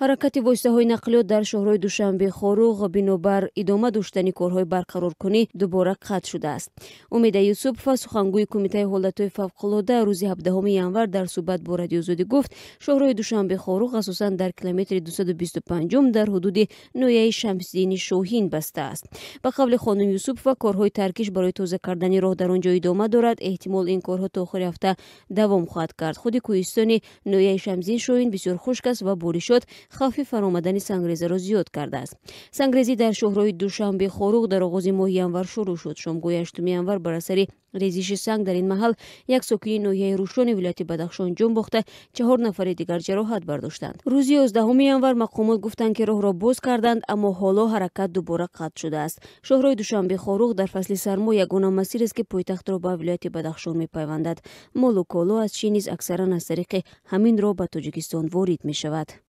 ҳаракати воситаҳои нақлиёт дар шоҳраҳои Душанбе Хоруғ бинобар идома доштани корҳои барқароркунӣ дубора қатъ шудааст. Умида Юсупова, сухангӯи Кумитаи ҳолатҳои фавқулодда, рӯзи 17 январ дар суҳбат бо Радиозодӣ гуфт, шоҳраҳои Душанбе Хоруғ асосан дар километри 225 дар ҳудуди ноҳияи Шамсиддини Шоҳин бастааст. Ба қавли хонум Юсупова, корҳои таркиш барои тоза кардани роҳ дар он ҷо идома дорад. Эҳтимол ин корҳо то охири ҳафта давом хоҳад кард. худи кӯҳистони ноҳияи Шамсиддини Шоҳин бисёр хушк аст ва боришот хавфи фаромадани сангрезаро зиёд кардааст. Сангрезӣ дар шоҳраҳои Душанбе Хоруғ дар оғози моҳи январ шурӯъ шуд. Шомгоҳи 8 январ бар асари резиши санг дар ин маҳал як сокини ноҳияи Рӯшони вилояти Бадахшон ҷон бохта, 4 нафари дигар ҷароҳат бардоштанд. рӯзи 11 январ мақомот гуфтанд, ки роҳро боз карданд, аммо ҳоло ҳаракат дубора қатъ шудааст. шоҳраҳои Душанбе Хоруғ дар фасли сармо ягона масирест, ки пойтахтро ба вилояти Бадахшон мепайвандад. молу коло аз Чин низ аксаран аз тариқи ҳамин роҳ ба Тоҷикистон ворид мешавад.